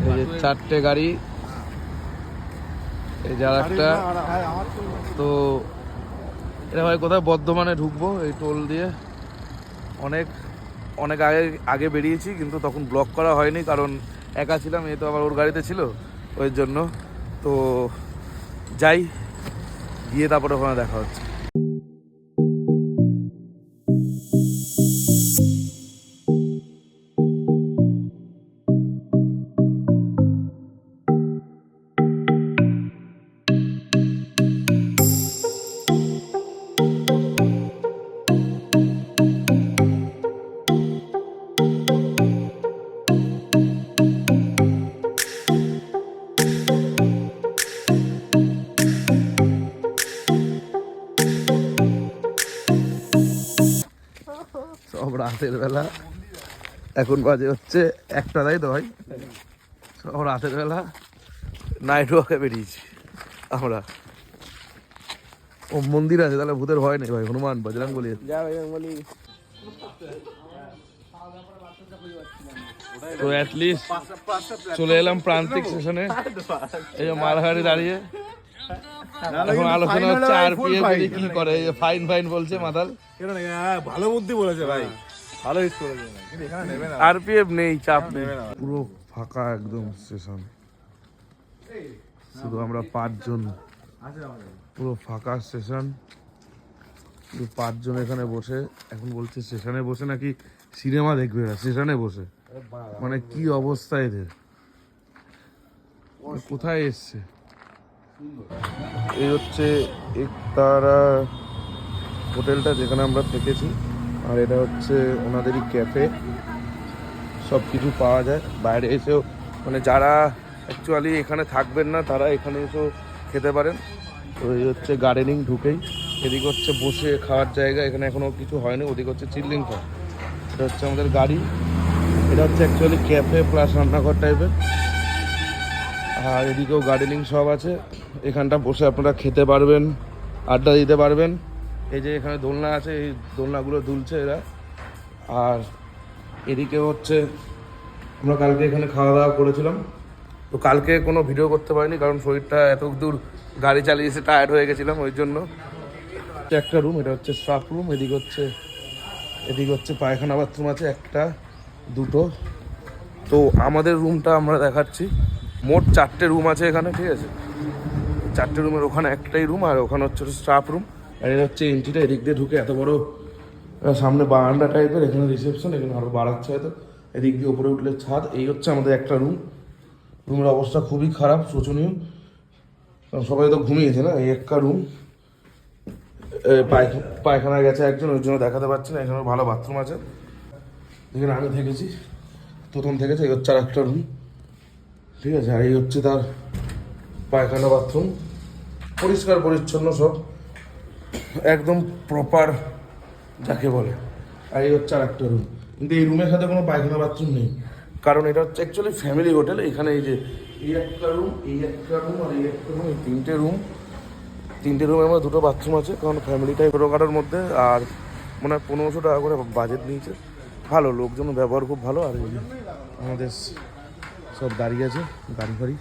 এই যে 4টে গাড়ি, এই যে একটা। তো এটা ভাই কোথায় বর্ধমানে ঢুকবো এই টোল দিয়ে। অনেক অনেক আগে বেরিয়েছি, কিন্তু তখন ব্লক করা হয়নি কারণ একা ছিলাম, এই তো আবার ওর গাড়িতে ছিল ওই জন্য। তো যাই, গিয়ে তারপরে ওখানে দেখা হচ্ছে। সব রাতের বেলা, এখন বাজে হচ্ছে 1টা, তাই তো ভাই? সব রাতের বেলা নাইট ওয়াকে বেরিয়েছি আমরা। ও মন্দির আছে, তাহলে ভূতের ভয় নেই ভাই। হনুমান বজরং বলি তো অ্যাটলিস্ট চলে এলাম প্রান্তিক স্টেশনে। এই যে মালগাড়ি দাঁড়িয়ে, এখন আলোচনা হচ্ছে আরপিএফ কি করে। ফাইন ফাইন বলছে মাতাল। ভালো বুদ্ধি বলেছে ভাই, ভালো ইউজ করেছে। আরপিএফ নেই, চাপ নেই, পুরো ফাঁকা একদম স্টেশন। শুধু আমরা 5 জন, পুরো ফাঁকা স্টেশন, শুধু 5 জন এখানে বসে। এখন বলছে স্টেশনে বসে নাকি সিনেমা দেখবে, স্টেশনে বসে। মানে কি অবস্থা এদের, কোথায় এসছে? এই হচ্ছে একতারা হোটেলটা যেখানে আমরা থেকেছি, আর এটা হচ্ছে ওনাদেরই ক্যাফে। সব কিছু পাওয়া যায় বাইরে এসেও, মানে যারা অ্যাকচুয়ালি এখানে থাকবেন না তারা এখানে এসেও খেতে পারেন। তো এই হচ্ছে গার্ডেনিং ঢুকেই, এদিকে হচ্ছে বসে খাওয়ার জায়গা, এখানে এখনও কিছু হয়নি। ওদিকে হচ্ছে চিল্লিং ঘর, এটা হচ্ছে আমাদের গাড়ি। এটা হচ্ছে অ্যাকচুয়ালি ক্যাফে প্লাস রান্নাঘর টাইপের। আর এদিকেও গার্ডেনিং সব আছে, এখানটা বসে আপনারা খেতে পারবেন, আড্ডা দিতে পারবেন। এই যে এখানে দোলনা আছে, এই দোলনাগুলো দুলছে এরা। আর এদিকে হচ্ছে আমরা কালকে এখানে খাওয়া দাওয়া করেছিলাম। তো কালকে কোনো ভিডিও করতে পারিনি কারণ শরীরটা এত দূর গাড়ি চালিয়ে এসে টায়ার্ড হয়ে গেছিলাম, ওই জন্য। একটা রুম, এটা হচ্ছে স্টাফ রুম। এদিকে হচ্ছে পায়খানা বাথরুম আছে, 1টা 2টো। তো আমাদের রুমটা আমরা দেখাচ্ছি। মোট 4টে রুম আছে এখানে, ঠিক আছে? 4টে রুমের ওখানে একটাই রুম, আর ওখানে হচ্ছে স্টাফ রুম। আর এটা হচ্ছে এন্ট্রিটা, এদিক দিয়ে ঢুকে এত বড় সামনে বারান্দা টাইপের, এখানে রিসেপশন, এখানে আরও বাড়াচ্ছে হয়তো। এদিক দিয়ে উপরে উঠলে ছাদ। এই হচ্ছে আমাদের একটা রুম। রুমের অবস্থা খুবই খারাপ, শোচনীয়, কারণ সবাই তো ঘুমিয়েছে না। এই একটা রুম, পায়খানা গেছে একজন, ওই জন্য দেখাতে পারছি না। এখানে ভালো বাথরুম আছে, এখানে আমি থেকেছি, প্রথম থেকেছে। এই হচ্ছে আর একটা রুম, ঠিক আছে? আর এই হচ্ছে তার পায়খানা বাথরুম, পরিষ্কার পরিচ্ছন্ন সব, একদম প্রপার যাকে বলে। আর এই হচ্ছে আর একটা রুম, কিন্তু এই রুমের সাথে কোনো পায়খানা বাথরুম নেই, কারণ এটা হচ্ছে অ্যাকচুয়ালি ফ্যামিলি হোটেল। এখানে এই যে এই একটা রুম, এই একটা রুম, আর এই একটা রুম, এই 3টে রুম। 3টে রুমের মধ্যে 2টো বাথরুম আছে, কারণ ফ্যামিলিটাই ছোটোখাটোর মধ্যে। আর মনে হয় 1500 টাকা করে বাজেট নিয়েছে। ভালো, লোকজন ব্যবহার খুব ভালো। আর এই যে আমাদের সব দাঁড়িয়ে আছে, গাড়ি ফাড়ি।